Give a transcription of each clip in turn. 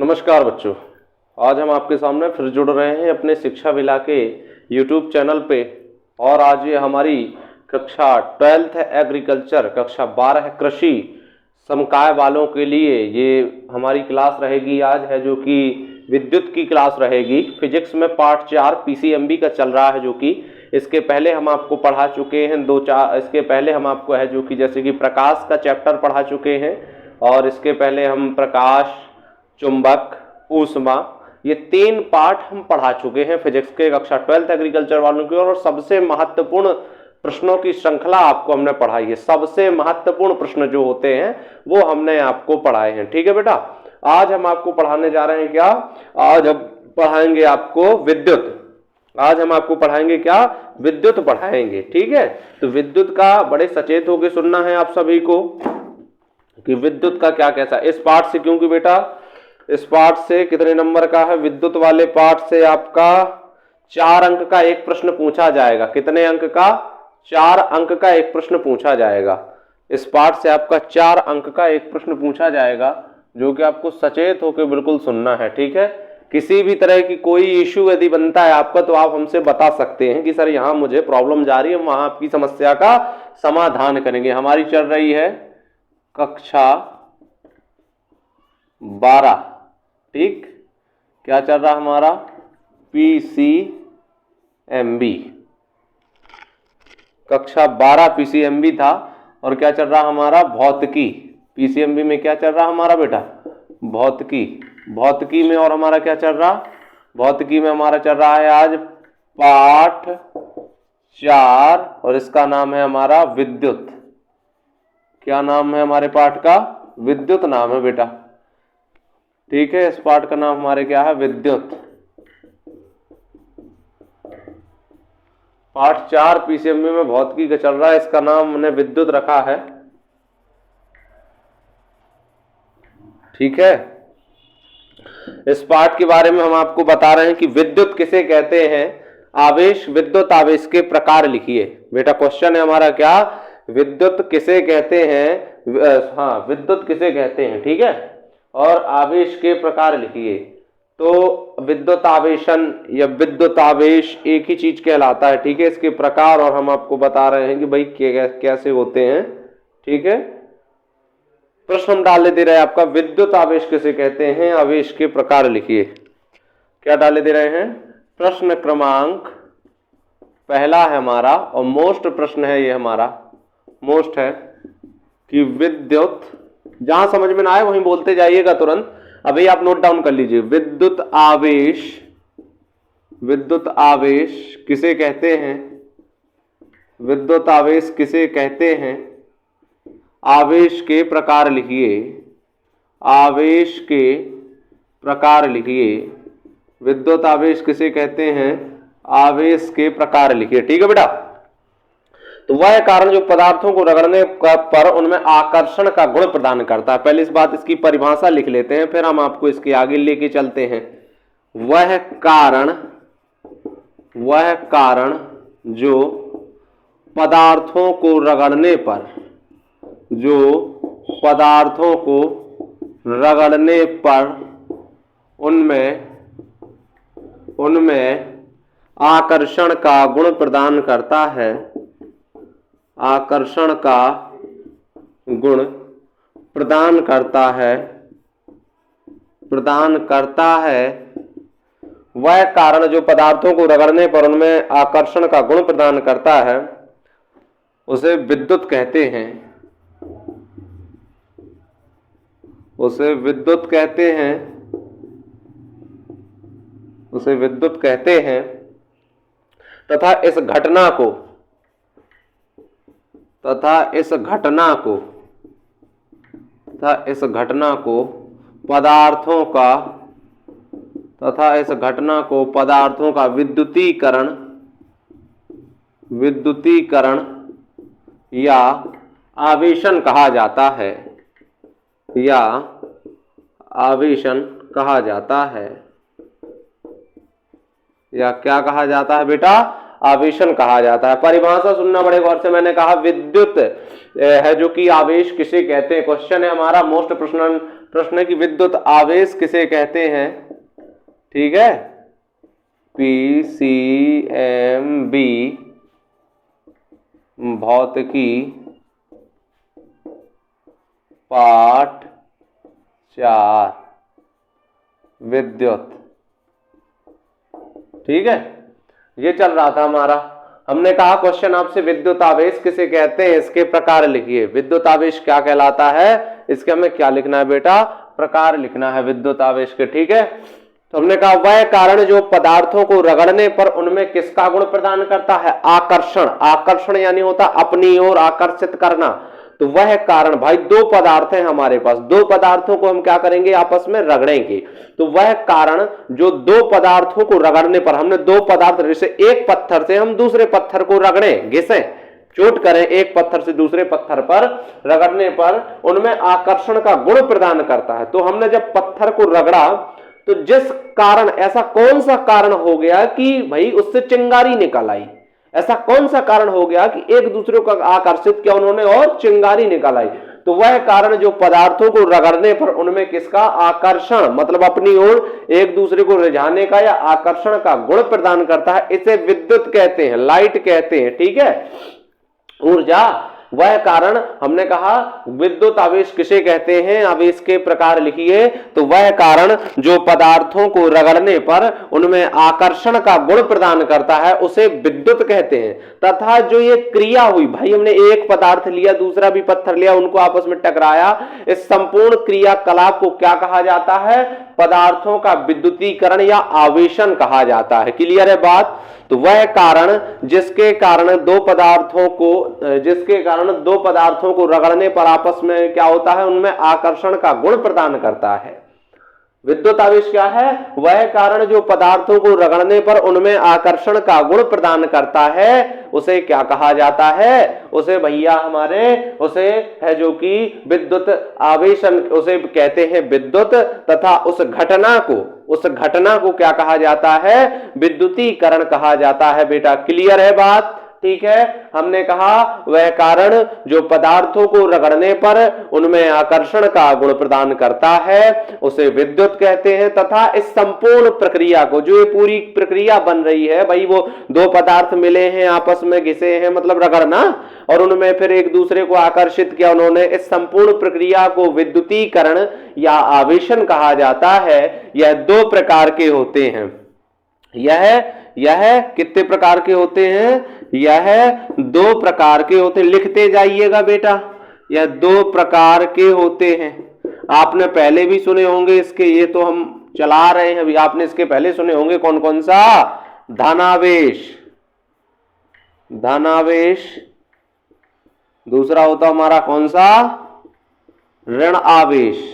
नमस्कार बच्चों, आज हम आपके सामने फिर जुड़ रहे हैं अपने शिक्षा विला के यूट्यूब चैनल पे। और आज ये हमारी कक्षा 12th है एग्रीकल्चर, कक्षा 12 है कृषि समकाय वालों के लिए ये हमारी क्लास रहेगी। आज है जो कि विद्युत की क्लास रहेगी। फिजिक्स में पार्ट 4 पीसीएमबी का चल रहा है, जो कि इसके पहले हम आपको पढ़ा चुके हैं इसके पहले हम आपको है जो कि जैसे कि प्रकाश का चैप्टर पढ़ा चुके हैं, और इसके पहले हम प्रकाश, चुंबक, ऊष्मा, ये 3 पार्ट हम पढ़ा चुके हैं फिजिक्स के कक्षा 12th एग्रीकल्चर वालों की। और सबसे महत्वपूर्ण प्रश्नों की श्रृंखला आपको हमने पढ़ाई है। सबसे महत्वपूर्ण प्रश्न जो होते हैं वो हमने आपको पढ़ाए हैं। ठीक है बेटा, आज हम आपको पढ़ाने जा रहे हैं क्या? आज हम पढ़ाएंगे आपको विद्युत। आज हम आपको पढ़ाएंगे क्या? विद्युत पढ़ाएंगे। ठीक है, तो विद्युत का बड़े सचेत होकर सुनना है आप सभी को कि विद्युत का क्या कैसा इस पार्ट से, क्योंकि बेटा इस पार्ट से कितने नंबर का है? विद्युत वाले पार्ट से आपका 4 अंक का एक प्रश्न पूछा जाएगा। कितने अंक का? 4 अंक का एक प्रश्न पूछा जाएगा। इस पार्ट से आपका 4 अंक का एक प्रश्न पूछा जाएगा, जो कि आपको सचेत होकर बिल्कुल सुनना है। ठीक है, किसी भी तरह की कोई इश्यू यदि बनता है आपका तो आप हमसे बता सकते हैं कि सर यहाँ मुझे प्रॉब्लम जा रही है, वहां आपकी समस्या का समाधान करेंगे। हमारी चल रही है कक्षा 12। ठीक, क्या चल रहा हमारा? पीसीएमबी, कक्षा 12 पीसीएमबी था। और क्या चल रहा हमारा? भौतिकी। पीसीएमबी में क्या चल रहा हमारा बेटा? भौतिकी। भौतिकी में और हमारा क्या चल रहा? भौतिकी में हमारा चल रहा है आज पाठ 4, और इसका नाम है हमारा विद्युत। क्या नाम है हमारे पाठ का? विद्युत नाम है बेटा। ठीक है, इस पाठ का नाम हमारे क्या है? विद्युत। पाठ 4 पीसीएमबी में भौतिकी का चल रहा है, इसका नाम हमने विद्युत रखा है। ठीक है, इस पाठ के बारे में हम आपको बता रहे हैं कि विद्युत किसे कहते हैं। आवेश, विद्युत आवेश के प्रकार लिखिए। बेटा क्वेश्चन है हमारा क्या? विद्युत किसे कहते हैं? हाँ, विद्युत किसे कहते हैं। ठीक है, और आवेश के प्रकार लिखिए। तो विद्युत आवेशन या विद्युत आवेश एक ही चीज कहलाता है। ठीक है, इसके प्रकार और हम आपको बता रहे हैं कि भाई कैसे होते हैं। ठीक है, प्रश्न हम डाले दे रहे हैं आपका, विद्युत आवेश किसे कहते हैं, आवेश के प्रकार लिखिए। क्या डाले दे रहे हैं? प्रश्न क्रमांक पहला है हमारा, और मोस्ट प्रश्न है ये हमारा, मोस्ट है कि विद्युत, जहां समझ में ना आए वहीं बोलते जाइएगा तुरंत। अभी आप नोट डाउन कर लीजिए। विद्युत आवेश, विद्युत आवेश किसे कहते हैं? विद्युत आवेश किसे कहते हैं? आवेश के प्रकार लिखिए। आवेश के प्रकार लिखिए। विद्युत आवेश किसे कहते हैं? आवेश के प्रकार लिखिए। ठीक है बेटा, तो वह कारण जो पदार्थों को रगड़ने पर उनमें आकर्षण का गुण प्रदान करता है। पहले इस बात इसकी परिभाषा लिख लेते हैं, फिर हम आपको इसके आगे लेके चलते हैं। वह कारण जो पदार्थों को रगड़ने पर, जो पदार्थों को रगड़ने पर उनमें आकर्षण का गुण प्रदान करता है, आकर्षण का गुण प्रदान करता है। वह कारण जो पदार्थों को रगड़ने पर उनमें आकर्षण का गुण प्रदान करता है, उसे विद्युत कहते हैं। उसे विद्युत कहते हैं। उसे विद्युत कहते हैं। तथा इस घटना को पदार्थों का विद्युतीकरण या आवेशन कहा जाता है, या आवेशन कहा जाता है, या क्या कहा जाता है बेटा? आवेशन कहा जाता है। परिभाषा सुनना बड़े गौर से। मैंने कहा विद्युत है जो कि आवेश किसे कहते हैं। क्वेश्चन है हमारा, मोस्ट प्रश्न है कि विद्युत आवेश किसे कहते हैं। ठीक है, PCMB भौतिकी पाठ 4 विद्युत। ठीक है, ये चल रहा था हमारा। हमने कहा क्वेश्चन आपसे विद्युत आवेश किसे कहते हैं, इसके प्रकार लिखिए। विद्युत आवेश क्या कहलाता है, इसके हमें क्या लिखना है बेटा, प्रकार लिखना है विद्युत आवेश के। ठीक है, तो हमने कहा वह कारण जो पदार्थों को रगड़ने पर उनमें किसका गुण प्रदान करता है, आकर्षण। आकर्षण यानी होता अपनी ओर आकर्षित करना। तो वह कारण, भाई दो पदार्थ हैं हमारे पास, दो पदार्थों को हम क्या करेंगे, आपस में रगड़ेंगे। तो वह कारण जो दो पदार्थों को रगड़ने पर, हमने दो पदार्थ, जैसे एक पत्थर से हम दूसरे पत्थर को रगड़ें, घिसें, चोट करें, एक पत्थर से दूसरे पत्थर पर रगड़ने पर उनमें आकर्षण का गुण प्रदान करता है। तो हमने जब पत्थर को रगड़ा तो जिस कारण, ऐसा कौन सा कारण हो गया कि भाई उससे चिंगारी निकल आई, ऐसा कौन सा कारण हो गया कि एक दूसरे को आकर्षित किया उन्होंने और चिंगारी निकल आई। तो वह कारण जो पदार्थों को रगड़ने पर उनमें किसका, आकर्षण, मतलब अपनी ओर एक दूसरे को रिझाने का या आकर्षण का गुण प्रदान करता है, इसे विद्युत कहते हैं, लाइट कहते हैं। ठीक है, ऊर्जा। वह कारण हमने कहा विद्युत आवेश किसे कहते हैं, आवेश के प्रकार लिखिए। तो वह कारण जो पदार्थों को रगड़ने पर उनमें आकर्षण का गुण प्रदान करता है उसे विद्युत कहते हैं। तथा जो ये क्रिया हुई, भाई हमने एक पदार्थ लिया, दूसरा भी पत्थर लिया, उनको आपस में टकराया, इस संपूर्ण क्रियाकलाप को क्या कहा जाता है, पदार्थों का विद्युतीकरण या आवेशन कहा जाता है। क्लियर है बात। तो वह कारण जिसके कारण दो पदार्थों को रगड़ने पर आपस में क्या होता है, उनमें आकर्षण का गुण प्रदान करता है। विद्युत आवेश क्या है, वह कारण जो पदार्थों को रगड़ने पर उनमें आकर्षण का गुण प्रदान करता है, उसे क्या कहा जाता है, उसे भैया हमारे, उसे है जो कि विद्युत आवेशन, उसे कहते हैं विद्युत। तथा उस घटना को क्या कहा जाता है, विद्युतीकरण कहा जाता है बेटा। क्लियर है बात। ठीक है, हमने कहा वह कारण जो पदार्थों को रगड़ने पर उनमें आकर्षण का गुण प्रदान करता है उसे विद्युत कहते हैं। तथा इस संपूर्ण प्रक्रिया को, जो ये पूरी प्रक्रिया बन रही है, भाई वो दो पदार्थ मिले हैं, आपस में घिसे हैं, मतलब रगड़ना, और उनमें फिर एक दूसरे को आकर्षित किया उन्होंने, इस संपूर्ण प्रक्रिया को विद्युतीकरण या आवेशन कहा जाता है। यह दो प्रकार के होते हैं। यह कितने प्रकार के होते हैं, यह दो प्रकार के होते हैं। लिखते जाइएगा बेटा, यह दो प्रकार के होते हैं। आपने पहले भी सुने होंगे इसके, ये तो हम चला रहे हैं अभी, आपने इसके पहले सुने होंगे। कौन कौन सा, धनावेश, दूसरा होता हमारा कौन सा, ऋण आवेश।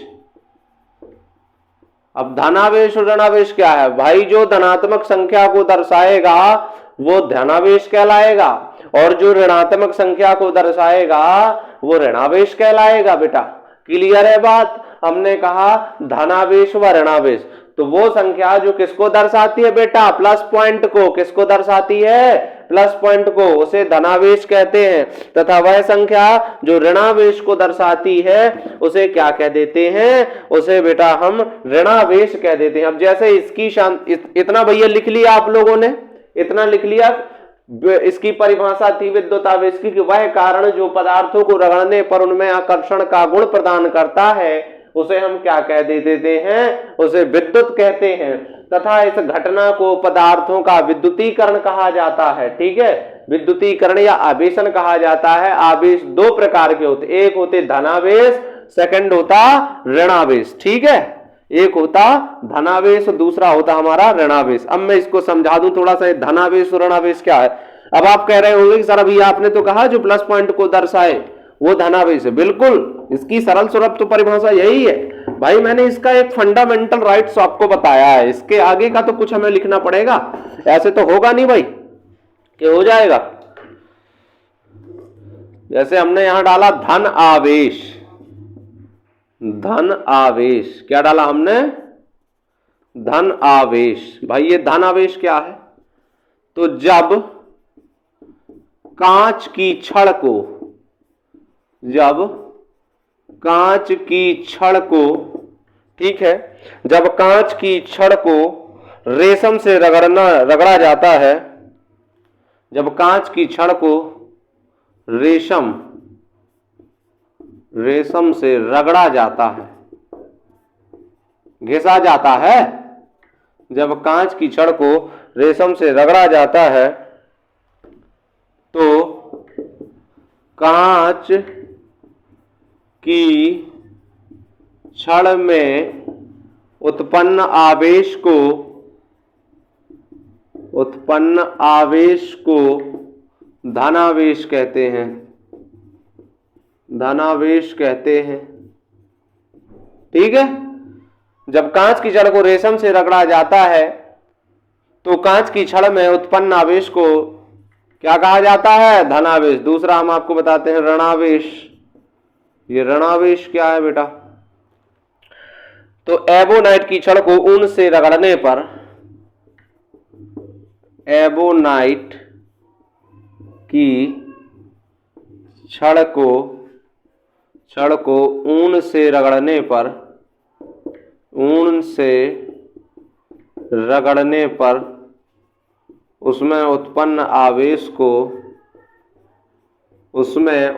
अब धनावेश और ऋणावेश क्या है, भाई जो धनात्मक संख्या को दर्शाएगा वो धनावेश कहलाएगा, और जो ऋणात्मक संख्या को दर्शाएगा वो ऋणावेश कहलाएगा बेटा। क्लियर है बात। हमने कहा धनावेश व ऋणावेश, तो वो संख्या जो किसको दर्शाती है बेटा, प्लस पॉइंट को, किसको दर्शाती है, प्लस पॉइंट को, उसे धनावेश कहते हैं। तथा वह संख्या जो ऋणावेश को दर्शाती है उसे क्या कह देते हैं, उसे बेटा हम ऋणावेश कह देते हैं। अब जैसे इसकी इतना भैया लिख लिया आप लोगों ने, इतना लिख लिया, इसकी परिभाषा थी विद्युत आवेश की कि वह कारण जो पदार्थों को रगड़ने पर उनमें आकर्षण का गुण प्रदान करता है उसे हम क्या कह देते हैं, उसे विद्युत कहते हैं। तथा इस घटना को पदार्थों का विद्युतीकरण कहा जाता है। ठीक है, विद्युतीकरण या आवेशन कहा जाता है। आवेश दो प्रकार के होते, एक होते धनावेश, सेकंड होता ऋणावेश। ठीक है, एक होता धनावेश और दूसरा होता हमारा ऋणावेश। अब मैं इसको समझा दूं थोड़ा सा, धनावेश और ऋणावेश क्या है। अब आप कह रहे होंगे कि सर अभी आपने तो कहा जो प्लस पॉइंट को दर्शाए वो धनावेश है। बिल्कुल, इसकी सरल सुलभ तो परिभाषा यही है भाई। मैंने इसका एक फंडामेंटल राइट्स आपको बताया है, इसके आगे का तो कुछ हमें लिखना पड़ेगा, ऐसे तो होगा नहीं भाई कि हो जाएगा। जैसे हमने यहां डाला धन आवेश, धन आवेश, क्या डाला हमने, धन आवेश। भाई ये धन आवेश क्या है, तो जब कांच की छड़ को, जब कांच की छड़ को, ठीक है, जब कांच की छड़ को रेशम से रगड़ा जाता है, जब कांच की छड़ को रेशम से रगड़ा जाता है, घिसा जाता है, जब कांच की छड़ को रेशम से रगड़ा जाता है तो कांच की छड़ में उत्पन्न आवेश को धनावेश कहते हैं, धनावेश कहते हैं। ठीक है, जब कांच की छड़ को रेशम से रगड़ा जाता है तो कांच की छड़ में उत्पन्न आवेश को क्या कहा जाता है? धनावेश। दूसरा हम आपको बताते हैं ऋणावेश। ये ऋणावेश क्या है बेटा? तो एबोनाइट की छड़ को ऊन से रगड़ने पर, एबोनाइट की छड़ को ऊन से रगड़ने पर, ऊन से रगड़ने पर उसमें उत्पन्न आवेश को, उसमें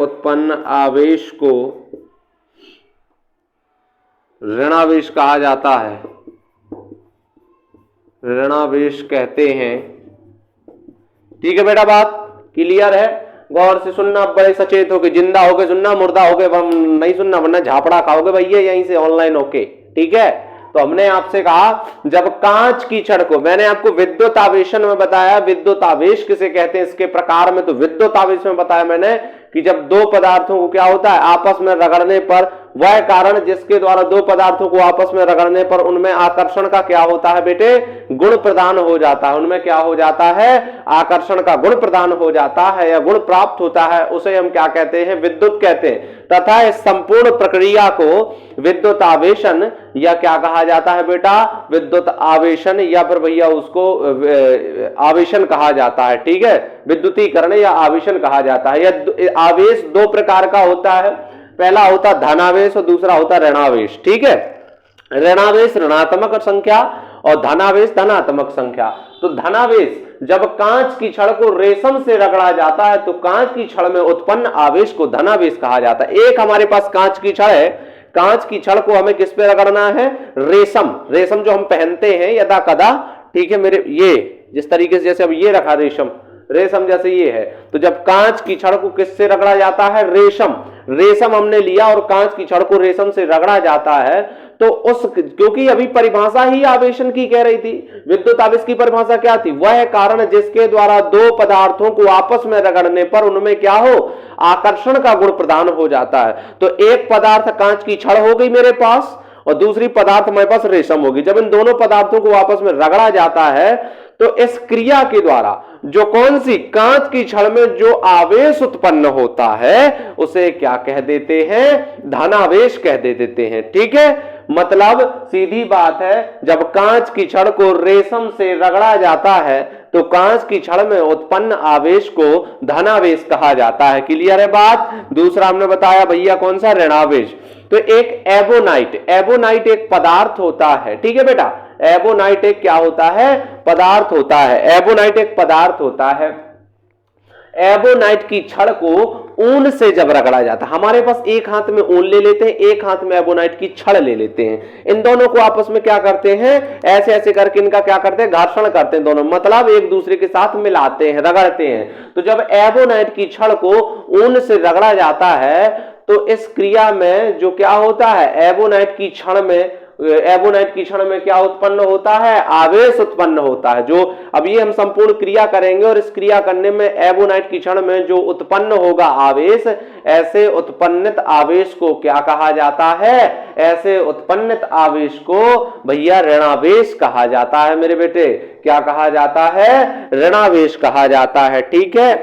उत्पन्न आवेश को ऋणावेश कहा जाता है, ऋणावेश कहते हैं। ठीक है बेटा, बात क्लियर है? गौर से सुनना, बड़े सचेत होके, जिंदा होके सुनना, मुर्दा होके नहीं सुनना, वरना झापड़ा खाओगे भैया यहीं से ऑनलाइन होके। ठीक है, तो हमने आपसे कहा जब कांच की छड़ को, मैंने आपको विद्युत आवेशन में बताया, विद्युत आवेश किसे कहते हैं इसके प्रकार में, तो विद्युत आवेश में बताया मैंने कि जब दो पदार्थों को क्या होता है आपस में रगड़ने पर, वह कारण जिसके द्वारा दो पदार्थों को आपस में रगड़ने पर उनमें आकर्षण का क्या होता है बेटे? गुण प्रदान हो जाता है। उनमें क्या हो जाता है? आकर्षण का गुण प्रदान हो जाता है या गुण प्राप्त होता है, उसे हम क्या कहते हैं? विद्युत कहते हैं। तथा इस संपूर्ण प्रक्रिया को विद्युत आवेशन या क्या कहा जाता है बेटा? विद्युत आवेशन, या फिर भैया उसको आवेशन कहा जाता है। ठीक है, विद्युतीकरण या आवेशन कहा जाता है। यह आवेश दो प्रकार का होता है, पहला होता धनावेश और दूसरा होता ऋणावेश। ठीक है, ऋणावेश ऋणात्मक संख्या और धनावेश धनात्मक संख्या। तो धनावेश जब कांच की छड़ को रेशम से रगड़ा जाता है तो कांच की छड़ में उत्पन्न आवेश को धनावेश कहा जाता है। एक हमारे पास कांच की छड़ है, कांच की छड़ को हमें किस पे रगड़ना है? रेशम, रेशम जो हम पहनते हैं यदा कदा। ठीक है मेरे, ये जिस तरीके से जैसे अब ये रखा रेशम, रेशम जैसे ये है, तो जब कांच की छड़ को किससे रगड़ा जाता है? रेशम, रेशम हमने लिया और कांच की छड़ को रेशम से रगड़ा जाता है तो उस, क्योंकि अभी परिभाषा ही आवेशन की कह रही थी, विद्युत आवेश की परिभाषा क्या थी? वह कारण जिसके द्वारा दो पदार्थों को आपस में रगड़ने पर उनमें क्या हो? आकर्षण का गुण प्रदान हो जाता है। तो एक पदार्थ कांच की छड़ हो गई मेरे पास और दूसरी पदार्थ मेरे पास रेशम होगी। जब इन दोनों पदार्थों को आपस में रगड़ा जाता है तो इस क्रिया के द्वारा जो कौन सी? कांच की छड़ में जो आवेश उत्पन्न होता है उसे क्या कह देते हैं? धनावेश कह देते हैं। ठीक है, मतलब सीधी बात है, जब कांच की छड़ को रेशम से रगड़ा जाता है तो कांच की छड़ में उत्पन्न आवेश को धनावेश कहा जाता है। क्लियर है बात? दूसरा हमने बताया भैया कौन सा? ऋणावेश। तो एक एबोनाइट, एबोनाइट एक पदार्थ होता है। ठीक है बेटा, एबोनाइट एक क्या होता है? पदार्थ होता है। एबोनाइट एक पदार्थ होता है। एबोनाइट की छड़ को ऊन से जब रगड़ा जाता है, हमारे पास एक हाथ में ऊन ले लेते हैं, एक हाथ में एबोनाइट की छड़ ले लेते हैं, इन दोनों को आपस में क्या करते हैं? ऐसे ऐसे करके इनका क्या करते हैं? घर्षण करते हैं दोनों, मतलब एक दूसरे के साथ मिलाते हैं, रगड़ते हैं। तो जब एबोनाइट की छड़ को ऊन से रगड़ा जाता है तो इस क्रिया में जो क्या होता है? एबोनाइट की छड़ में क्या उत्पन्न होता है? आवेश उत्पन्न होता है। जो अब ये हम संपूर्ण क्रिया करेंगे और इस क्रिया करने में एबोनाइट की छड़ में जो उत्पन्न होगा आवेश, ऐसे उत्पन्नित आवेश को क्या कहा जाता है? ऐसे उत्पन्नित आवेश को भैया ऋणावेश कहा जाता है मेरे बेटे। क्या कहा जाता है? ऋणावेश कहा जाता है। ठीक है,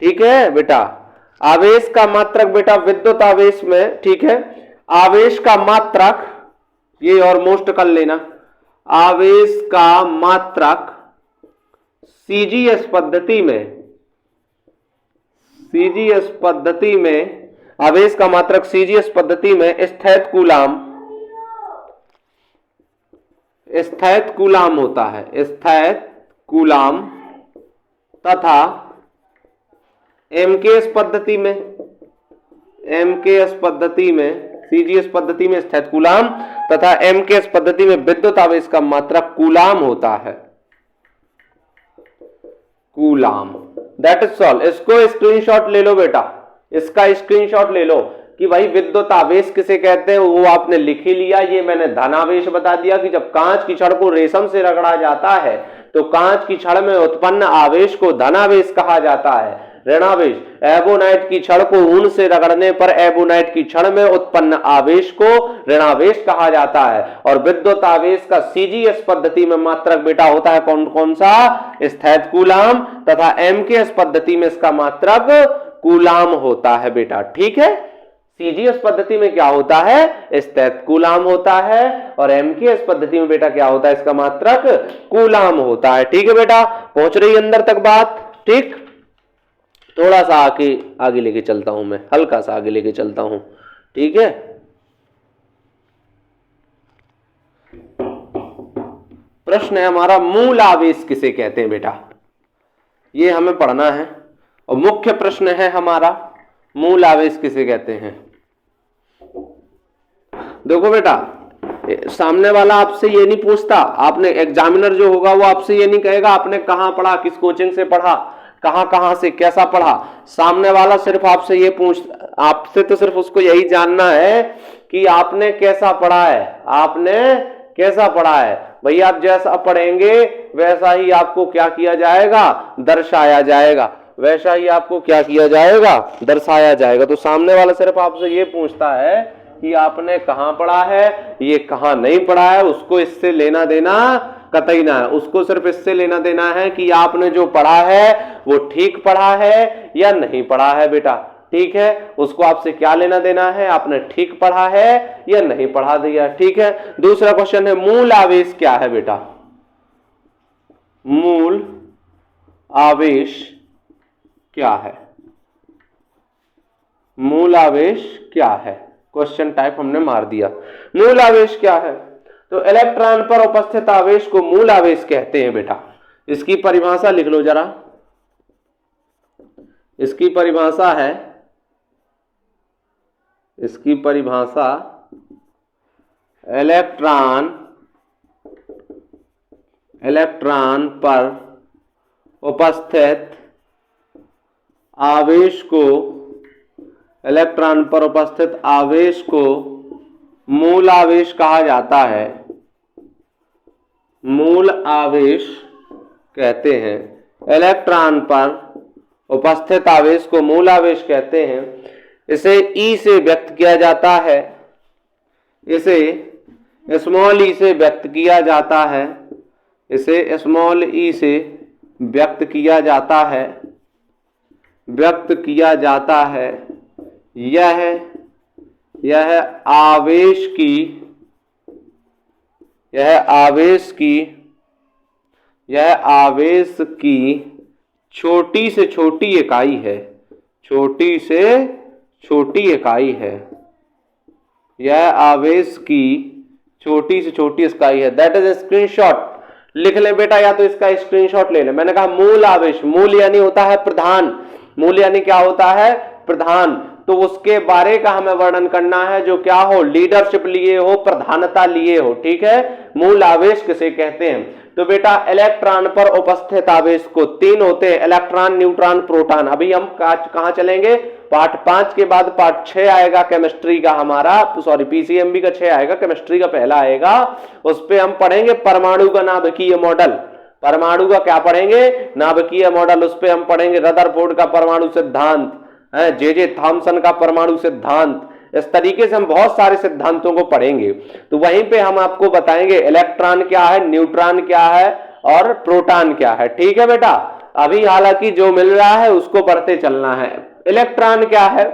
ठीक है बेटा। आवेश का मात्रक बेटा विद्युत आवेश में, ठीक है, आवेश का मात्रक, ये और मोस्ट कर लेना, आवेश का मात्रक सीजीएस पद्धति में आवेश का मात्रक सीजीएस पद्धति में स्थैत कूलाम होता है, स्थैत कूलाम, तथा एमकेएस पद्धति में सीजीएस पद्धति में स्थैत कूलाम तथा एमकेएस पद्धति में विद्युत आवेश का मात्रक कूलाम होता है, कूलाम। That is all. इसको स्क्रीनशॉट ले लो बेटा, इसका स्क्रीनशॉट ले लो कि भाई विद्युत आवेश किसे कहते हैं, वो आपने लिख ही लिया। ये मैंने धनावेश बता दिया कि जब कांच की छड़ को रेशम से रगड़ा जाता है तो कांच की छड़ में उत्पन्न आवेश को धनावेश कहा जाता है। ऋणावेश, एबोनाइट की छड़ को ऊन से रगड़ने पर एबोनाइट की छड़ में उत्पन्न आवेश को ऋणावेश कहा जाता है। और विद्युत आवेश का सीजीएस पद्धति में मात्रक बेटा होता है कौन कौन सा, स्थैत कूलाम, तथा एमकेएस पद्धति में इसका मात्रक कूलाम होता है बेटा। ठीक है, सीजीएस पद्धति में क्या होता है, स्थैत कूलाम होता है, और एमकेएस पद्धति में बेटा क्या होता है, इसका मात्रक कूलाम होता है। ठीक है बेटा, पहुंच रही अंदर तक बात। ठीक, थोड़ा सा आगे लेके चलता हूं मैं, हल्का सा आगे लेके चलता हूं। ठीक है, प्रश्न है हमारा, मूल आवेश किसे कहते हैं बेटा, ये हमें पढ़ना है। और मुख्य प्रश्न है हमारा, मूल आवेश किसे कहते हैं। देखो बेटा, सामने वाला आपसे ये नहीं पूछता, आपने एग्जामिनर जो होगा वो आपसे ये नहीं कहेगा आपने कहां पढ़ा, किस कोचिंग से पढ़ा, कहां से कैसा पढ़ा। सामने वाला सिर्फ आपसे ये आपसे तो सिर्फ उसको यही जानना है कि आपने कैसा पढ़ा है, आपने कैसा पढ़ा है। भैया आप जैसा पढ़ेंगे वैसा ही आपको क्या किया जाएगा, दर्शाया जाएगा, वैसा ही आपको क्या किया जाएगा, दर्शाया जाएगा। तो सामने वाला सिर्फ आपसे ये पूछता है कि आपने कहां पढ़ा है, ये कहां नहीं पढ़ा है, उसको इससे लेना देना कतई ना है। उसको सिर्फ इससे लेना देना है कि आपने जो पढ़ा है वो ठीक पढ़ा है या नहीं पढ़ा है बेटा। ठीक है, उसको आपसे क्या लेना देना है, आपने ठीक पढ़ा है या नहीं पढ़ा दिया। ठीक है, दूसरा क्वेश्चन है, मूल आवेश क्या है बेटा, मूल आवेश क्या है, मूल आवेश क्या है, क्वेश्चन टाइप हमने मार दिया। मूल आवेश क्या है, तो इलेक्ट्रॉन पर उपस्थित आवेश को मूल आवेश कहते हैं बेटा। इसकी परिभाषा लिख लो जरा, इसकी परिभाषा है, इसकी परिभाषा इलेक्ट्रॉन पर उपस्थित आवेश को, इलेक्ट्रॉन पर उपस्थित आवेश को मूल आवेश कहा जाता है, मूल आवेश कहते हैं। इलेक्ट्रॉन पर उपस्थित आवेश को मूल आवेश कहते हैं। इसे ई से व्यक्त किया जाता है, इसे स्मॉल ई से व्यक्त किया जाता है, इसे स्मॉल ई से व्यक्त किया जाता है, व्यक्त किया जाता है। यह आवेश की छोटी से छोटी इकाई है, छोटी से छोटी इकाई है, यह आवेश की छोटी से छोटी इकाई है। दैट इज स्क्रीनशॉट लिख ले बेटा, या तो इसका स्क्रीनशॉट ले ले। मैंने कहा मूल आवेश, मूल यानी होता है प्रधान, मूल यानी क्या होता है, प्रधान। तो उसके बारे का हमें वर्णन करना है जो क्या हो, लीडरशिप लिए हो, प्रधानता लिए हो। ठीक है, मूल आवेश किसे कहते हैं, तो बेटा इलेक्ट्रॉन पर उपस्थित आवेश को तीन होते हैं, इलेक्ट्रॉन, न्यूट्रॉन, प्रोटॉन। अभी हम कहां चलेंगे, पार्ट 5 के बाद पार्ट 6 आएगा केमिस्ट्री का हमारा, सॉरी पीसीएमबी का 6 आएगा, केमिस्ट्री का पहला आएगा। उस पे हम पढ़ेंगे परमाणु का नाभिकीय मॉडल, परमाणु का क्या पढ़ेंगे, नाभिकीय मॉडल। उस पे हम पढ़ेंगे रदरफोर्ड का परमाणु सिद्धांत, जे थॉमसन का परमाणु सिद्धांत। इस तरीके से हम बहुत सारे सिद्धांतों को पढ़ेंगे। तो वहीं पे हम आपको बताएंगे इलेक्ट्रॉन क्या है, न्यूट्रॉन क्या है और प्रोटॉन क्या है। ठीक है बेटा, अभी हालांकि जो मिल रहा है उसको पढ़ते चलना है। इलेक्ट्रॉन क्या है,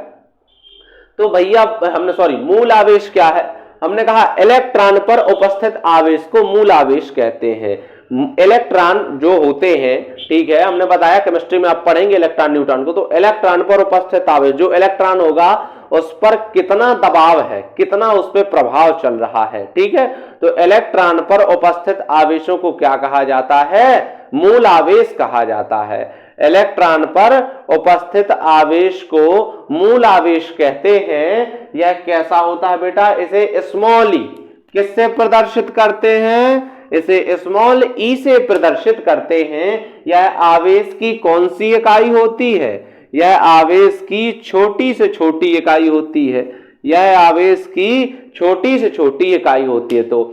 तो भैया हमने सॉरी मूल आवेश क्या है, हमने कहा इलेक्ट्रॉन पर उपस्थित आवेश को मूल आवेश कहते हैं। इलेक्ट्रॉन जो होते हैं, ठीक है, हमने बताया केमिस्ट्री में आप पढ़ेंगे इलेक्ट्रॉन न्यूट्रॉन को, तो इलेक्ट्रॉन पर उपस्थित आवेश, जो इलेक्ट्रॉन होगा उस पर कितना दबाव है, कितना उस पर प्रभाव चल रहा है, ठीक है। तो इलेक्ट्रॉन पर उपस्थित आवेशों को क्या कहा जाता है? मूल आवेश कहा जाता है। इलेक्ट्रॉन पर उपस्थित आवेश को मूल आवेश कहते हैं। यह कैसा होता है बेटा? इसे स्मॉल ई किससे प्रदर्शित करते हैं? इसे स्मॉल ई से प्रदर्शित करते हैं। यह आवेश की कौन सी इकाई होती है? यह आवेश की छोटी से छोटी इकाई होती है। यह आवेश की छोटी से छोटी इकाई होती है। तो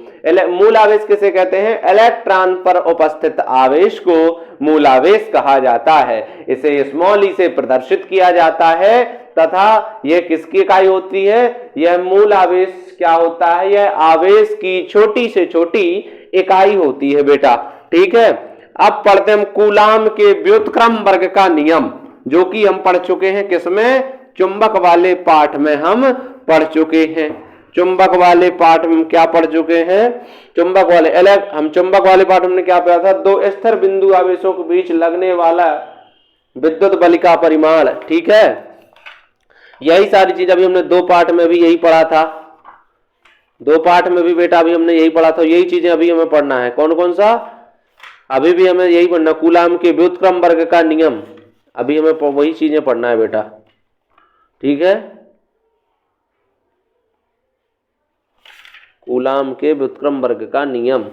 मूल आवेश किसे कहते हैं? इलेक्ट्रॉन पर उपस्थित आवेश को मूल आवेश कहा जाता है। इसे स्मॉल ई से प्रदर्शित किया जाता है तथा यह किसकी इकाई होती है? यह मूल आवेश क्या होता है? यह आवेश की छोटी से छोटी इकाई होती है बेटा, ठीक है। अब पढ़ते हैं कूलाम के व्युत्क्रम वर्ग का नियम, जो कि हम पढ़ चुके हैं किसमें? चुंबक वाले पाठ में हम पढ़ चुके हैं। चुंबक वाले पाठ में क्या पढ़ चुके हैं? चुंबक वाले पाठ में क्या पढ़ा था? दो स्थिर बिंदु आवेशों के बीच लगने वाला विद्युत बल का परिमाण, ठीक है। यही सारी चीज अभी हमने दो पाठ में भी यही पढ़ा था। दो पाठ में भी बेटा अभी हमने यही पढ़ा था। यही चीजें अभी हमें पढ़ना है। कौन कौन सा? अभी भी हमें यही पढ़ना, कूलाम के व्युत्क्रम वर्ग का नियम। अभी हमें वही चीजें पढ़ना है बेटा, ठीक है। कूलाम के व्युत्क्रम वर्ग का नियम।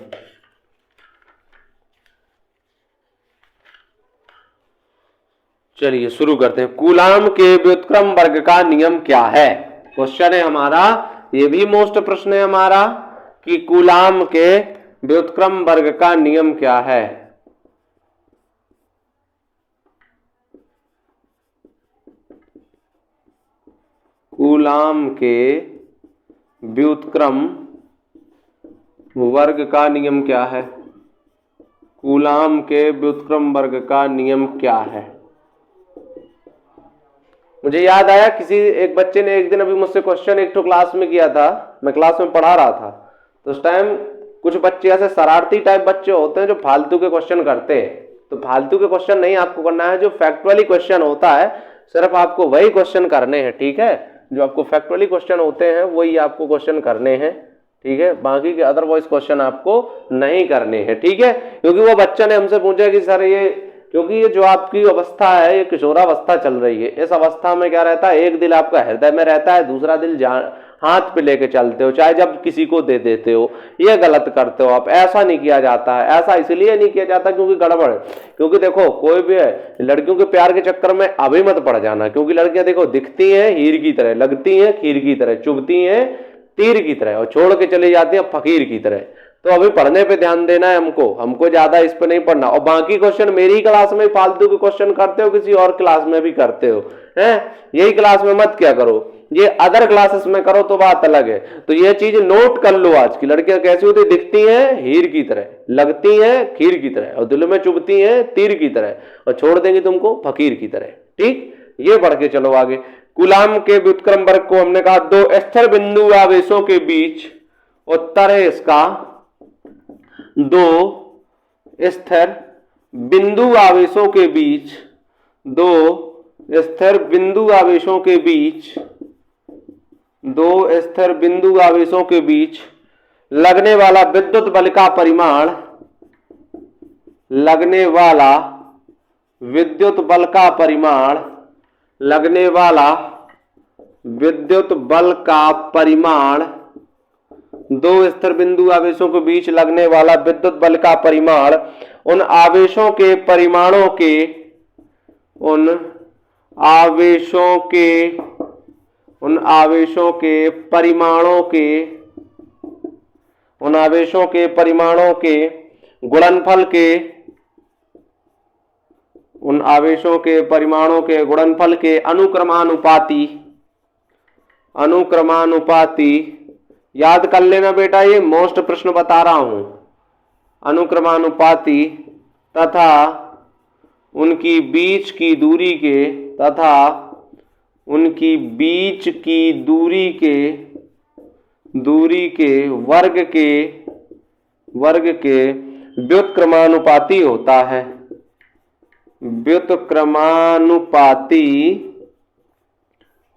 चलिए शुरू करते हैं। कूलाम के व्युत्क्रम वर्ग का नियम क्या है? क्वेश्चन है हमारा, ये भी मोस्ट प्रश्न है हमारा कि कूलाम के व्युत्क्रम वर्ग का नियम क्या है। कूलाम के व्युत्क्रम वर्ग का नियम क्या है? कूलाम के व्युत्क्रम वर्ग का नियम क्या है? मुझे याद आया, किसी एक बच्चे ने एक दिन अभी मुझसे क्वेश्चन एक तो क्लास में किया था। मैं क्लास में पढ़ा रहा था, तो उस टाइम कुछ बच्चे ऐसे शरारती टाइप बच्चे होते हैं जो फालतू के क्वेश्चन करते हैं। तो फालतू के क्वेश्चन नहीं आपको करना है, जो फैक्चुअली क्वेश्चन होता है सिर्फ आपको वही क्वेश्चन करने हैं, ठीक है। जो आपको फैक्चुअली क्वेश्चन होते हैं वही आपको क्वेश्चन करने हैं, ठीक है। बाकी के अदरवाइज क्वेश्चन आपको नहीं करने हैं, ठीक है। क्योंकि वो बच्चा ने हमसे पूछा कि सर ये, क्योंकि ये जो आपकी अवस्था है ये किशोरावस्था चल रही है, इस अवस्था में क्या रहता है? एक दिल आपका हृदय में रहता है, दूसरा दिल हाथ पे लेके चलते हो, चाहे जब किसी को दे देते हो। ये गलत करते हो आप, ऐसा नहीं किया जाता है। ऐसा इसलिए नहीं किया जाता क्योंकि गड़बड़ है। क्योंकि देखो कोई भी है, लड़कियों के प्यार के चक्कर में अभी मत पड़ जाना, क्योंकि लड़कियां देखो दिखती हैं हीर की तरह, लगती हैं खीर की तरह, चुभती हैं तीर की तरह और छोड़ के चली जाती है फकीर की तरह। तो अभी पढ़ने पे ध्यान देना है हमको ज्यादा इस पे नहीं पढ़ना। और बाकी क्वेश्चन मेरी क्लास में फालतू के क्वेश्चन करते हो, किसी और क्लास में भी करते हो, हैं? यही क्लास में मत क्या करो, ये अदर क्लासेस में करो तो बात अलग है। तो ये चीज नोट कर लो, आज की लड़कियां कैसी होती, दिखती हैं हीर की तरह, लगती हैं खीर की तरह और दिल में चुभती हैं तीर की तरह और छोड़ देंगी तुमको फकीर की तरह, ठीक। ये पढ़ के चलो आगे। कूलाम के व्युत्क्रम वर्ग को हमने कहा दो स्थिर बिंदु आवेशों के बीच, उत्तर है इसका दो स्थिर बिंदु आवेशों के बीच, दो स्थिर बिंदु आवेशों के बीच, दो स्थिर बिंदु आवेशों के बीच लगने वाला विद्युत बल का परिमाण, लगने वाला विद्युत बल का परिमाण, लगने वाला विद्युत बल का परिमाण, दो स्थिर बिंदु आवेशों के बीच लगने वाला विद्युत बल का परिमाण उन आवेशों के परिमाणों के, उन आवेशों के, उन आवेशों के परिमाणों के, उन आवेशों के परिमाणों के गुणनफल के, उन आवेशों के परिमाणों के गुणनफल के अनुक्रमानुपाती, अनुक्रमानुपाती, याद कर लेना बेटा, ये मोस्ट प्रश्न बता रहा हूं। अनुक्रमानुपाती तथा उनकी बीच की दूरी के, तथा उनकी बीच की दूरी के, दूरी के वर्ग के व्युत्क्रमानुपाती होता है, व्युत्क्रमानुपाती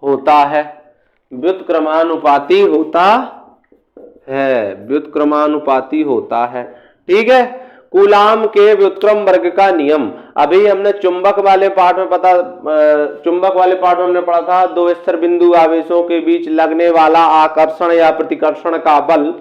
होता है, व्युत्क्रमानुपाती होता है, व्युत्क्रमानुपाती होता है। ठीक है, कूलाम के व्युत्क्रम वर्ग का नियम। अभी हमने चुंबक वाले पाठ में हमने पढ़ा था, दो स्थिर बिंदु आवेशों के बीच लगने वाला आकर्षण या प्रतिकर्षण का बल।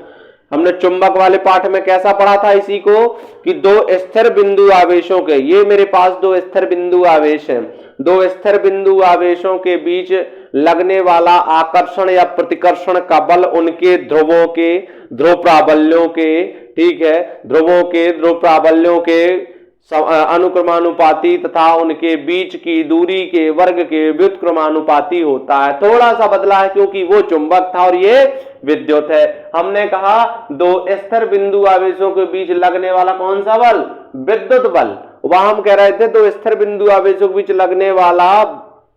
हमने चुंबक वाले पाठ में कैसा पढ़ा था इसी को, कि दो स्थिर बिंदु आवेशों के, ये मेरे पास दो स्थिर बिंदु आवेश हैं, दो स्थिर बिंदु आवेशों के बीच लगने वाला आकर्षण या प्रतिकर्षण का बल उनके ध्रुवों के ध्रुव प्राबल्यों के, ठीक है, ध्रुवों के ध्रुव प्राबल्यों के अनुक्रमानुपाती तथा उनके बीच की दूरी के वर्ग के व्युत्क्रमानुपाती होता है। थोड़ा सा बदला है क्योंकि वो चुंबक था और ये विद्युत है। हमने कहा दो स्थिर बिंदु आवेशों के बीच लगने वाला कौन सा बल, विद्युत बल। वहां हम कह रहे थे दो स्थिर बिंदु आवेशों के बीच लगने वाला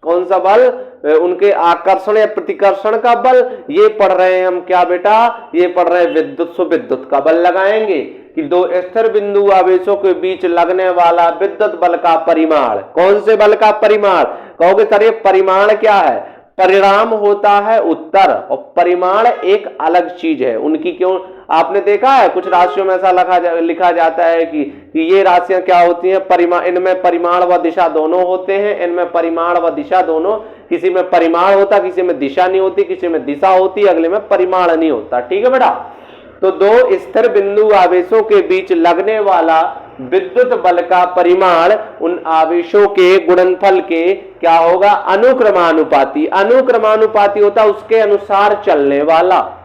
कौन सा बल, उनके आकर्षण या प्रतिकर्षण का बल। ये पढ़ रहे हैं हम क्या बेटा, ये पढ़ रहे हैं विद्युत, सो विद्युत का बल लगाएंगे कि दो स्थिर बिंदु आवेशों के बीच लगने वाला विद्युत बल का परिमाण। कौन से बल का परिमाण, कहोगे सर ये परिमाण क्या है, परिणाम होता है उत्तर और परिमाण एक अलग चीज है उनकी। क्यों, आपने देखा है कुछ राशियों में ऐसा लिखा जाता है कि ये राशियां क्या होती हैं, परिमाण, इनमें परिमाण व दिशा दोनों होते हैं, इनमें परिमाण व दिशा दोनों, किसी में परिमाण होता, किसी में दिशा नहीं होती, किसी में दिशा होती, अगले में परिमाण नहीं होता। ठीक है बेटा, तो दो स्थिर बिंदु आवेशों के बीच लगने वाला विद्युत बल का परिमाण उन आवेशों के गुणनफल के क्या होगा, अनुक्रमानुपाती। अनुक्रमानुपाती होता उसके अनुसार चलने वाला,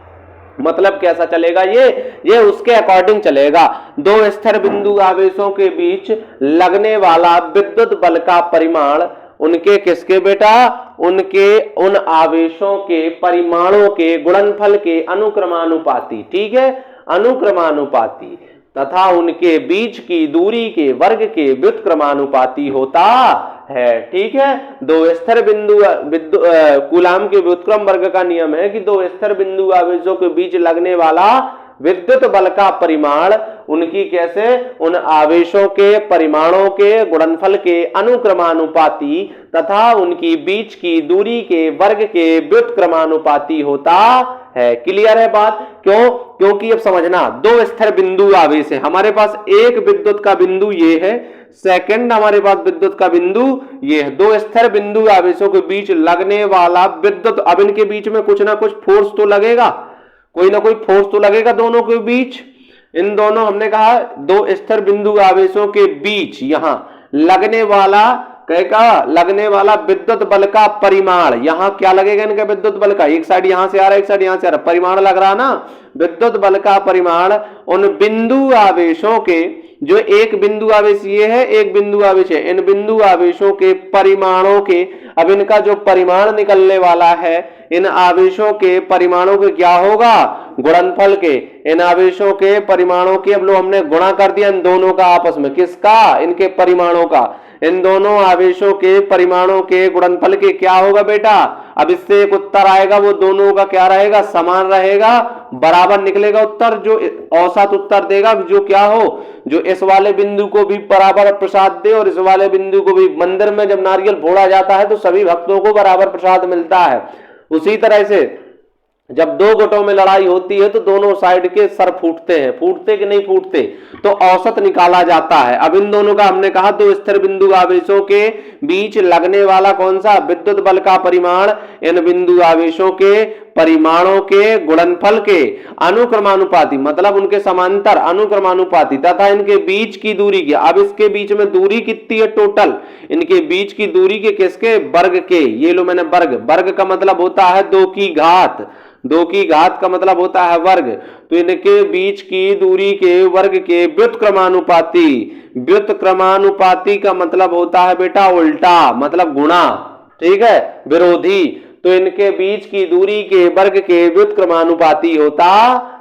मतलब कैसा चलेगा, ये उसके अकॉर्डिंग चलेगा। दो स्थिर बिंदु आवेशों के बीच लगने वाला विद्युत बल का परिमाण उनके किसके बेटा, उनके उन आवेशों के परिमाणों के गुणनफल के अनुक्रमानुपाती। ठीक है, अनुक्रमानुपाती तथा उनके बीच की दूरी के वर्ग के व्युत्क्रमानुपाती होता है। ठीक है, दो स्थिर बिंदु कूलाम के व्युत्क्रम वर्ग का नियम है कि दो स्थिर बिंदु आवेशों के बीच लगने वाला विद्युत बल का परिमाण उनकी कैसे, उन आवेशों के परिमाणों के गुणनफल के अनुक्रमानुपाती तथा उनकी बीच की दूरी के वर्ग के व्युत्क्रमानुपाती होता है। क्लियर है बात, क्यों, क्योंकि अब समझना, दो स्थिर बिंदु आवेश है, हमारे पास एक विद्युत का बिंदु ये है, सेकंड हमारे पास विद्युत का बिंदु ये है। दो स्थिर बिंदु आवेशों के बीच लगने वाला विद्युत, अब इनके बीच में कुछ ना कुछ फोर्स तो लगेगा, कोई ना कोई फोर्स तो लगेगा दोनों के बीच। इन दोनों, हमने कहा दो स्थिर बिंदु आवेशों के बीच यहां लगने वाला लगने वाला विद्युत बल का परिमाण, यहां क्या लगेगा इनका विद्युत बल का, एक साइड यहां से आ रहा है, एक साइड यहां से आ रहा है, परिमाण लग रहा ना, विद्युत बल का परिमाण उन बिंदु आवेशों के, जो एक बिंदु आवेश ये है, एक बिंदु आवेश है, इन बिंदु आवेशों के परिमाणों के, अब इनका जो परिमाण निकलने वाला है, इन आवेशों के परिमाणों के क्या होगा, गुणनफल के, इन आवेशों के परिमाणों की, अब लो हमने गुणा कर दिया इन दोनों का आपस में, किसका, इनके परिमाणों का, इन दोनों आवेशों के परिमाणों के गुणनफल के क्या होगा बेटा। अब इससे एक उत्तर आएगा, वो दोनों का क्या रहेगा, समान रहेगा, बराबर निकलेगा उत्तर, जो औसत उत्तर देगा, जो क्या हो, जो इस वाले बिंदु को भी बराबर प्रसाद दे और इस वाले बिंदु को भी। मंदिर में जब नारियल फोड़ा जाता है तो सभी भक्तों को बराबर प्रसाद मिलता है, उसी तरह से जब दो गुटों में लड़ाई होती है तो दोनों साइड के सर फूटते हैं, फूटते कि नहीं फूटते, तो औसत निकाला जाता है। अब इन दोनों का हमने कहा दो स्थिर बिंदु आवेशों के बीच लगने वाला कौन सा, विद्युत बल का परिमाण इन बिंदु आवेशों के परिमाणों के गुणनफल के अनुक्रमानुपाती, मतलब उनके समांतर अनुक्रमानुपाती तथा इनके बीच की दूरी की। अब इसके बीच में दूरी कितनी है टोटल, इनके बीच की दूरी के किसके, वर्ग के, ये लो मैंने वर्ग, वर्ग का मतलब होता है दो की घात, दो की घात का मतलब होता है वर्ग, तो इनके बीच की दूरी के वर्ग के व्युत्क्रमानुपाती, व्युत्क्रमानुपाती का मतलब होता है बेटा उल्टा, मतलब गुणा, ठीक है, विरोधी, तो इनके बीच की दूरी के वर्ग के व्युत्क्रमानुपाती होता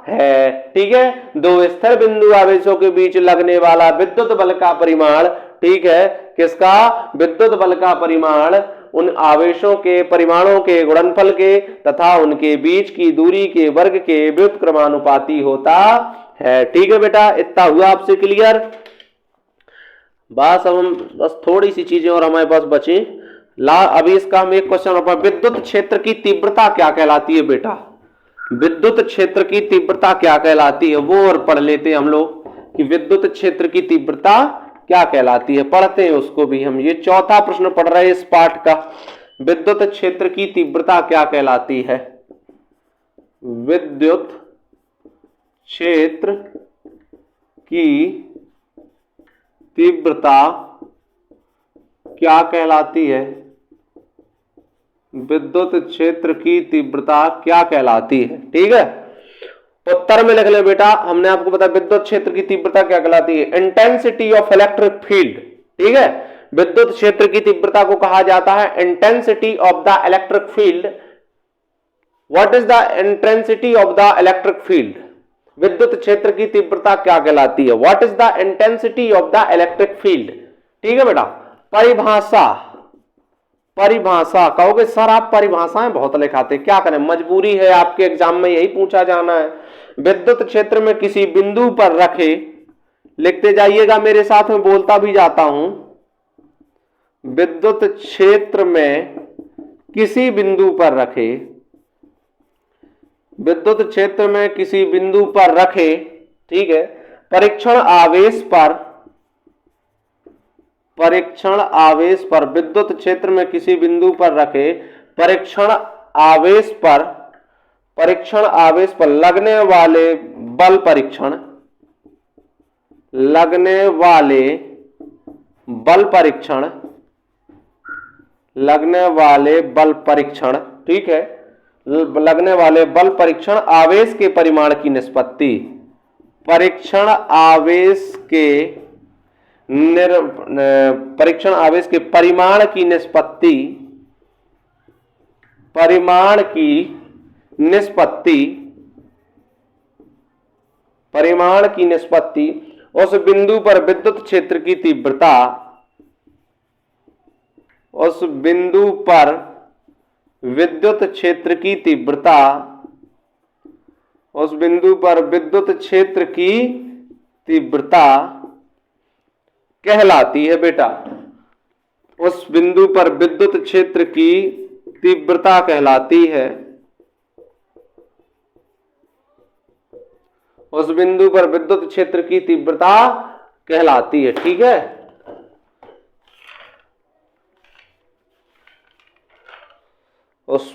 है। ठीक है, दो स्थिर बिंदु आवेशों के बीच लगने वाला विद्युत बल का परिमाण, ठीक है, किसका, विद्युत बल का परिमाण उन आवेशों के परिमाणों के गुणनफल के तथा उनके बीच की दूरी के वर्ग के व्युत्क्रमानुपाती होता है। ठीक है बेटा, इतना हुआ आपसे क्लियर। बस अब हम बस थोड़ी सी चीजें और हमारे पास बची। अभी इसका हम एक क्वेश्चन, विद्युत क्षेत्र की तीव्रता क्या कहलाती है बेटा? विद्युत क्षेत्र की तीव्रता क्या कहलाती है वो और पढ़ लेते हैं हम लोग कि विद्युत क्षेत्र की तीव्रता क्या कहलाती है। पढ़ते हैं उसको भी हम। ये चौथा प्रश्न पढ़ रहे हैं इस पाठ का। विद्युत क्षेत्र की तीव्रता क्या कहलाती है? विद्युत क्षेत्र की तीव्रता क्या कहलाती है? विद्युत क्षेत्र की तीव्रता क्या कहलाती है? ठीक है, उत्तर में लिख ले बेटा। हमने आपको बताया विद्युत क्षेत्र की तीव्रता क्या कहलाती है? Intensity of electric field. ठीक है, विद्युत क्षेत्र की तीव्रता को कहा जाता है intensity of the electric field. What is the intensity of the electric field? विद्युत क्षेत्र की तीव्रता क्या कहलाती है? What is the intensity of the electric field? ठीक है बेटा, परिभाषा। परिभाषा कहोगे सर आप परिभाषाएं बहुत लिखाते, क्या करें, मजबूरी है, आपके एग्जाम में यही पूछा जाना है। विद्युत क्षेत्र में किसी बिंदु पर रखे, लिखते जाइएगा मेरे साथ में, बोलता भी जाता हूं। विद्युत क्षेत्र में किसी बिंदु पर रखे, विद्युत क्षेत्र में किसी बिंदु पर रखे, ठीक है, परीक्षण आवेश पर, परीक्षण आवेश पर, विद्युत क्षेत्र में किसी बिंदु पर रखे परीक्षण आवेश पर, परीक्षण आवेश पर लगने वाले बल परीक्षण, लगने वाले बल परीक्षण, लगने वाले बल परीक्षण, ठीक है, लगने वाले बल परीक्षण आवेश के परिमाण की निष्पत्ति, परीक्षण आवेश के परीक्षण आवेश के परिमाण की निष्पत्ति, परिमाण की निष्पत्ति, परिमाण की निष्पत्ति, उस बिंदु पर विद्युत क्षेत्र की तीव्रता, उस बिंदु पर विद्युत क्षेत्र की तीव्रता, उस बिंदु पर विद्युत क्षेत्र की तीव्रता कहलाती है बेटा। उस बिंदु पर विद्युत क्षेत्र की तीव्रता कहलाती है, उस बिंदु पर विद्युत क्षेत्र की तीव्रता कहलाती है। ठीक है, उस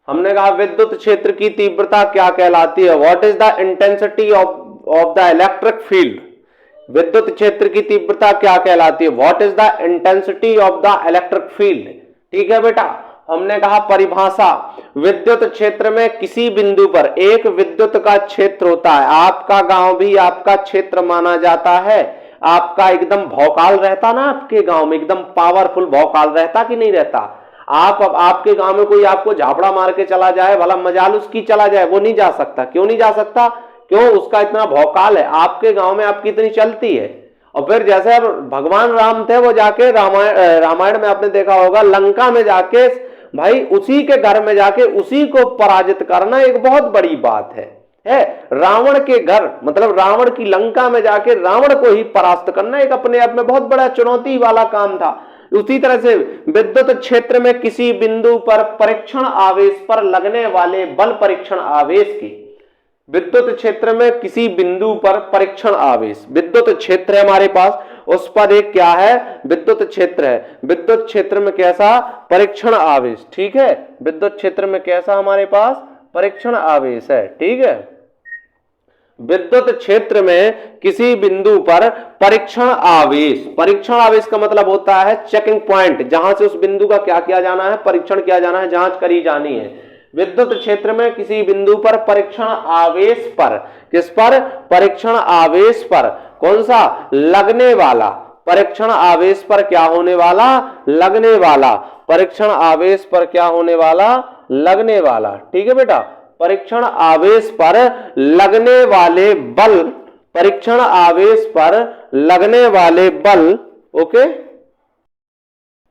हमने कहा विद्युत क्षेत्र की तीव्रता क्या कहलाती है? What is the intensity of the electric field? विद्युत क्षेत्र की तीव्रता क्या कहलाती है? What is the intensity of the electric field? ठीक है बेटा, हमने कहा परिभाषा, विद्युत क्षेत्र में किसी बिंदु पर, एक विद्युत का क्षेत्र होता है, आपका गांव भी आपका क्षेत्र माना जाता है, आपका एकदम भौकाल रहता ना, आपके गांव में एकदम पावरफुल भौकाल रहता कि नहीं रहता? आप अब आपके गांव में कोई आपको झापड़ा मार के चला जाए, भला मजाल उसकी चला जाए, वो नहीं जा सकता। क्यों नहीं जा सकता? क्यों? उसका इतना भौकाल है। आपके गांव में आपकी इतनी चलती है। और फिर जैसे भगवान राम थे, वो जाके रामायण में आपने देखा होगा, लंका में जाके भाई उसी के घर में जाके उसी को पराजित करना एक बहुत बड़ी बात है। रावण के घर मतलब रावण की लंका में जाके रावण को ही परास्त करना एक अपने आप में बहुत बड़ा चुनौती वाला काम था। उसी तरह से विद्युत क्षेत्र में किसी बिंदु पर परीक्षण आवेश पर लगने वाले बल परीक्षण आवेश की, विद्युत क्षेत्र में किसी बिंदु पर परीक्षण आवेश, विद्युत क्षेत्र है हमारे पास, उस पर एक क्या है? विद्युत क्षेत्र है। विद्युत क्षेत्र में कैसा? परीक्षण आवेश। ठीक है, विद्युत क्षेत्र में कैसा हमारे पास? परीक्षण आवेश है। ठीक है, विद्युत क्षेत्र में किसी बिंदु पर परीक्षण आवेश, परीक्षण आवेश का मतलब होता है चेकिंग पॉइंट, जहां से उस बिंदु का क्या किया जाना है? परीक्षण किया जाना है, जांच करी जानी है। विद्युत क्षेत्र में किसी बिंदु पर परीक्षण आवेश पर, किस पर? परीक्षण आवेश पर। कौन सा? लगने वाला। परीक्षण आवेश पर क्या होने वाला? लगने वाला। परीक्षण आवेश पर क्या होने वाला? लगने वाला। ठीक है बेटा, परीक्षण आवेश पर लगने वाले बल, परीक्षण आवेश पर लगने वाले बल, ओके,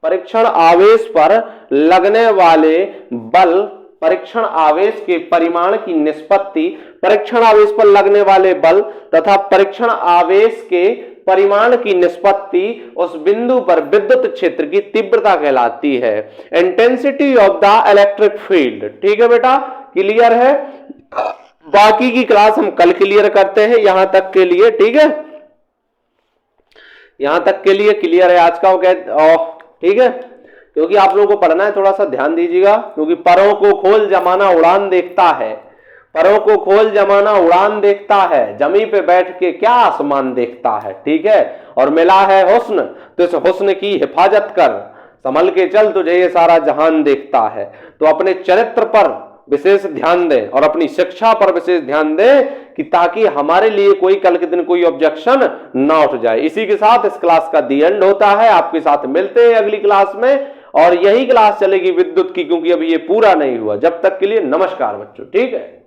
परीक्षण आवेश पर लगने वाले बल, परीक्षण आवेश के परिमाण की निष्पत्ति, परीक्षण आवेश पर लगने वाले बल तथा परीक्षण आवेश के परिमाण की निष्पत्ति उस बिंदु पर विद्युत क्षेत्र की तीव्रता कहलाती है, intensity of the electric field. ठीक है बेटा, क्लियर है? बाकी की क्लास हम कल क्लियर करते हैं, यहां तक के लिए। ठीक है, यहां तक के लिए क्लियर है आज का? ठीक है, क्योंकि आप लोगों को पढ़ना है, थोड़ा सा ध्यान दीजिएगा, क्योंकि परों को खोल जमाना उड़ान देखता है, परों को खोल जमाना उड़ान देखता है, जमी पे बैठ के क्या आसमान देखता है। ठीक है, और मिला है हुस्न तो इस हुस्न की हिफाजत कर, संभल के चल तुझे ये सारा जहान देखता है। तो अपने चरित्र पर विशेष ध्यान दें और अपनी शिक्षा पर विशेष ध्यान दें कि ताकि हमारे लिए कोई कल के दिन कोई ऑब्जेक्शन ना उठ जाए। इसी के साथ इस क्लास का दी एंड होता है। आपके साथ मिलते हैं अगली क्लास में, और यही क्लास चलेगी विद्युत की, क्योंकि अभी ये पूरा नहीं हुआ। जब तक के लिए नमस्कार बच्चों। ठीक है।